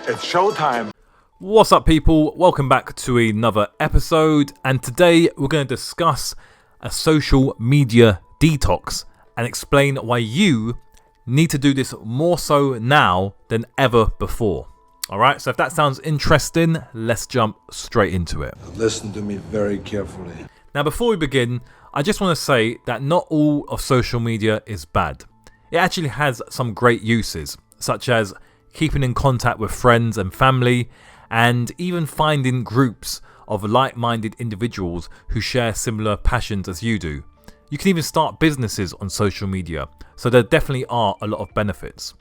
It's showtime. What's up, people? Welcome back to another episode, and today we're going to discuss a social media detox and explain why you need to do this more so now than ever before. Alright, so if that sounds interesting, let's jump straight into it. Listen to me very carefully. Now, before we begin, I just want to say that not all of social media is bad. It actually has some great uses, such as keeping in contact with friends and family, and even finding groups of like-minded individuals who share similar passions as you do. You can even start businesses on social media, so there definitely are a lot of benefits.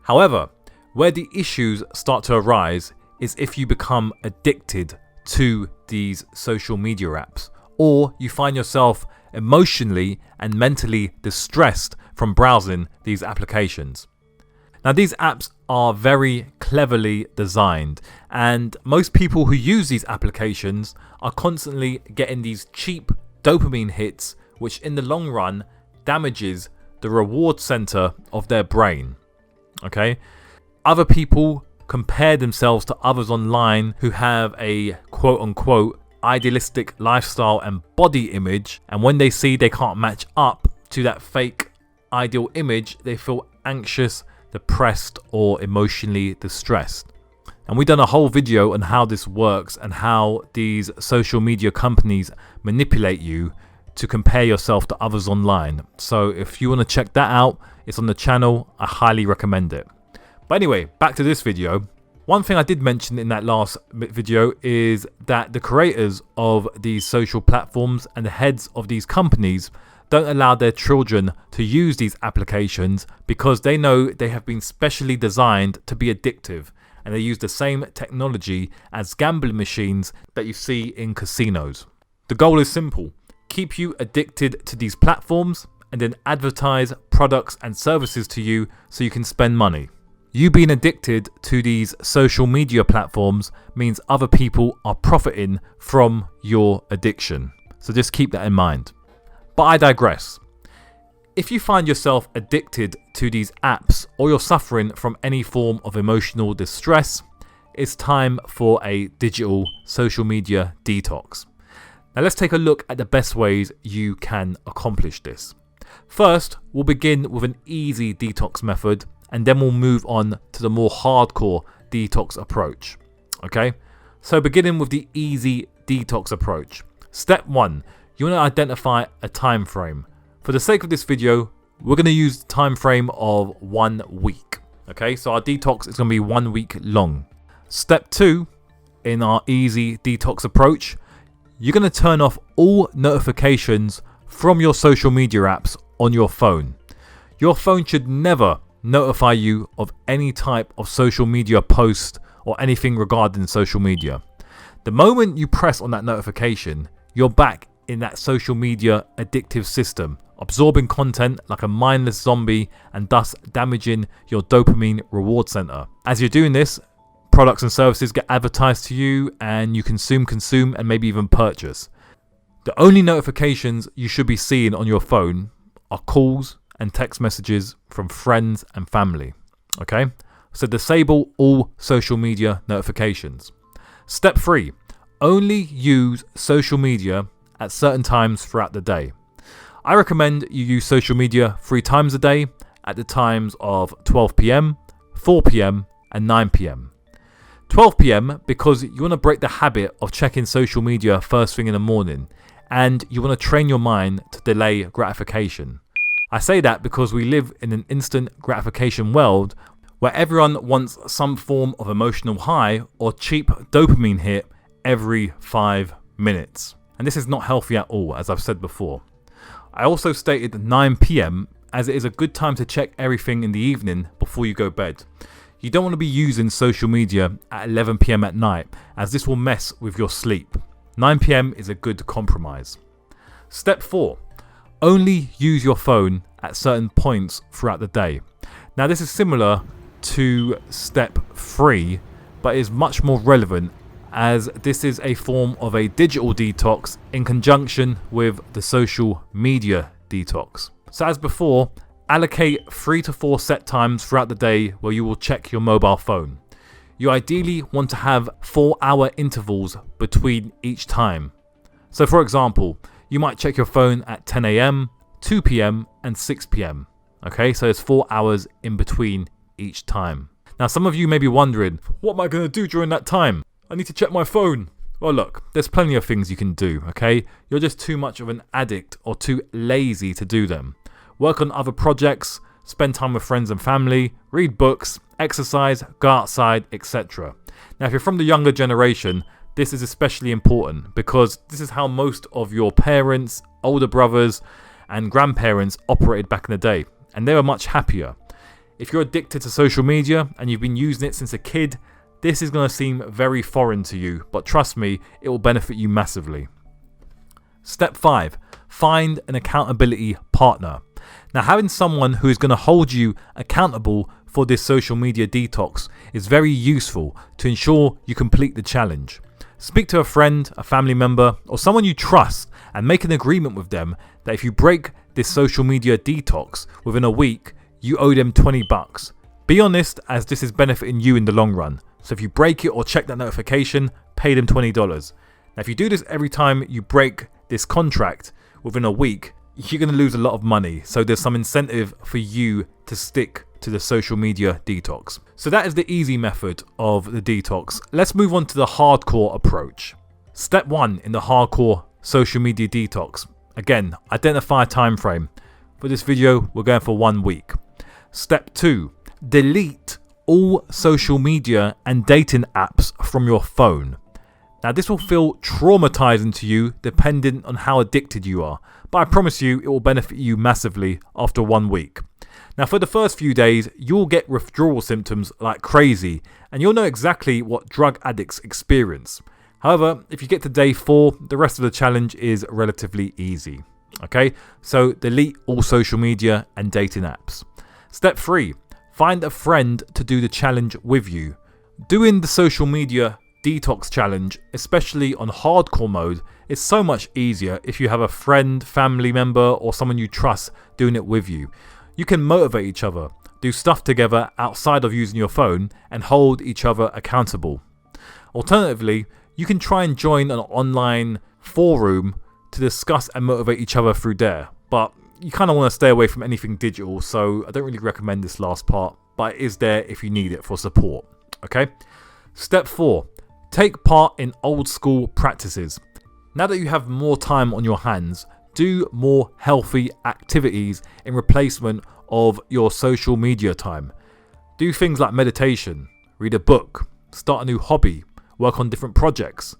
However, where the issues start to arise is if you become addicted to these social media apps, or you find yourself emotionally and mentally distressed from browsing these applications. Now, these apps are very cleverly designed, and most people who use these applications are constantly getting these cheap dopamine hits, which in the long run damages the reward center of their brain. Okay? Other people compare themselves to others online who have a quote-unquote idealistic lifestyle and body image, and when they see they can't match up to that fake ideal image, they feel anxious, depressed, or emotionally distressed. And we've done a whole video on how this works and how these social media companies manipulate you to compare yourself to others online. So if you want to check that out, it's on the channel. I highly recommend it. But anyway, back to this video. One thing I did mention in that last video is that the creators of these social platforms and the heads of these companies don't allow their children to use these applications because they know they have been specially designed to be addictive, and they use the same technology as gambling machines that you see in casinos. The goal is simple: keep you addicted to these platforms and then advertise products and services to you so you can spend money. You being addicted to these social media platforms means other people are profiting from your addiction. So just keep that in mind. But I digress. If you find yourself addicted to these apps, or you're suffering from any form of emotional distress, it's time for a digital social media detox. Now let's take a look at the best ways you can accomplish this. First, we'll begin with an easy detox method, and then we'll move on to the more hardcore detox approach. Okay? So beginning with the easy detox approach. Step 1. You want to identify a time frame. For the sake of this video, we're going to use the time frame of 1 week. Okay, so our detox is going to be 1 week long. Step 2, in our easy detox approach, you're going to turn off all notifications from your social media apps on your phone. Your phone should never notify you of any type of social media post or anything regarding social media. The moment you press on that notification, you're back in that social media addictive system, absorbing content like a mindless zombie and thus damaging your dopamine reward center. As you're doing this, products and services get advertised to you and you consume and maybe even purchase. The only notifications you should be seeing on your phone are calls and text messages from friends and family. Okay? So disable all social media notifications. Step 3, only use social media at certain times throughout the day. I recommend you use social media 3 times a day at the times of 12 p.m, 4 p.m, and 9 p.m. 12 p.m. because you want to break the habit of checking social media first thing in the morning, and you want to train your mind to delay gratification. I say that because we live in an instant gratification world where everyone wants some form of emotional high or cheap dopamine hit every 5 minutes. And this is not healthy at all, as I've said before. I also stated 9 p.m. as it is a good time to check everything in the evening before you go bed. You don't want to be using social media at 11 p.m. at night, as this will mess with your sleep. 9 p.m. is a good compromise. Step 4. Only use your phone at certain points throughout the day. Now this is similar to step 3, but is much more relevant, as this is a form of a digital detox in conjunction with the social media detox. So as before, allocate 3 to 4 set times throughout the day where you will check your mobile phone. you ideally want to have 4-hour intervals between each time. So for example, you might check your phone at 10 a.m, 2 p.m, and 6 p.m. Okay, so it's 4 hours in between each time. Now, some of you may be wondering, what am I going to do during that time? I need to check my phone. Well, look, there's plenty of things you can do, okay? You're just too much of an addict or too lazy to do them. Work on other projects, spend time with friends and family, read books, exercise, go outside, etc. Now, if you're from the younger generation, this is especially important because this is how most of your parents, older brothers, and grandparents operated back in the day, and they were much happier. If you're addicted to social media and you've been using it since a kid, this is going to seem very foreign to you, but trust me, it will benefit you massively. Step 5. Find an accountability partner. Now, having someone who is going to hold you accountable for this social media detox is very useful to ensure you complete the challenge. Speak to a friend, a family member, or someone you trust and make an agreement with them that if you break this social media detox within a week, you owe them $20. Be honest, as this is benefiting you in the long run. So if you break it or check that notification, pay them $20. Now, if you do this every time you break this contract within a week, you're going to lose a lot of money. So there's some incentive for you to stick to the social media detox. So that is the easy method of the detox. Let's move on to the hardcore approach. Step 1 in the hardcore social media detox. Again, identify a time frame. For this video, we're going for 1 week. Step 2, delete all social media and dating apps from your phone. Now, this will feel traumatizing to you depending on how addicted you are, but I promise you it will benefit you massively after 1 week. Now, for the first few days, you'll get withdrawal symptoms like crazy, and you'll know exactly what drug addicts experience. However, if you get to day 4, the rest of the challenge is relatively easy. Okay, so delete all social media and dating apps. Step 3, find a friend to do the challenge with you. Doing the social media detox challenge, especially on hardcore mode, is so much easier if you have a friend, family member, or someone you trust doing it with you. You can motivate each other, do stuff together outside of using your phone, and hold each other accountable. Alternatively, you can try and join an online forum to discuss and motivate each other through there, but you kind of want to stay away from anything digital, so I don't really recommend this last part, but it is there if you need it for support. Okay. Step 4, take part in old school practices. Now that you have more time on your hands, do more healthy activities in replacement of your social media time. Do things like meditation, read a book, start a new hobby, work on different projects,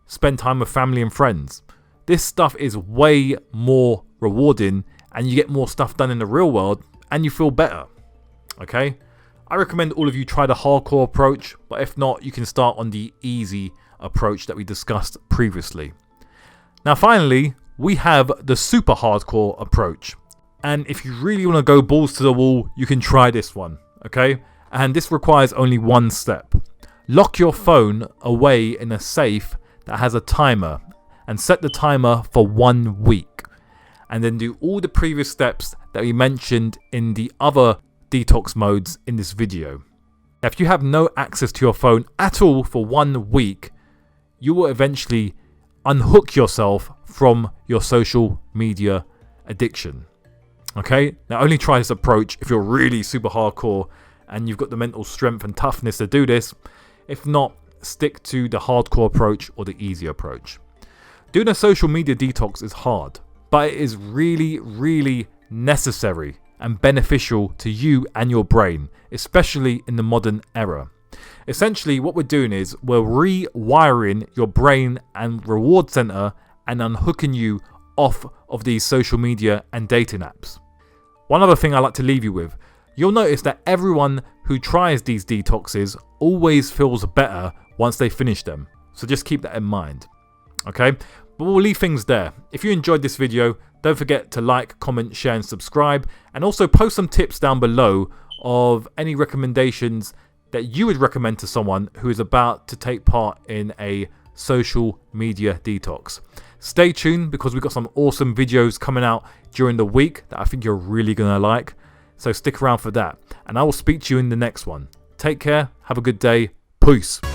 spend time with family and friends. This stuff is way more rewarding and you get more stuff done in the real world and you feel better. Okay? I recommend all of you try the hardcore approach, but if not, you can start on the easy approach that we discussed previously. Now finally, we have the super hardcore approach. And if you really want to go balls to the wall, you can try this one. Okay? And this requires only one step. Lock your phone away in a safe that has a timer and set the timer for 1 week. And then do all the previous steps that we mentioned in the other detox modes in this video. Now, if you have no access to your phone at all for 1 week, you will eventually unhook yourself from your social media addiction. Okay? Now only try this approach if you're really super hardcore and you've got the mental strength and toughness to do this. If not, stick to the hardcore approach or the easy approach. Doing a social media detox is hard, but it is really, really necessary and beneficial to you and your brain, especially in the modern era. Essentially, what we're doing is we're rewiring your brain and reward center and unhooking you off of these social media and dating apps. One other thing I like to leave you with, you'll notice that everyone who tries these detoxes always feels better once they finish them. So just keep that in mind. Okay? But we'll leave things there. If you enjoyed this video, don't forget to like, comment, share and subscribe, and also post some tips down below of any recommendations that you would recommend to someone who is about to take part in a social media detox. Stay tuned because we've got some awesome videos coming out during the week that I think you're really going to like. So stick around for that. And I will speak to you in the next one. Take care. Have a good day. Peace.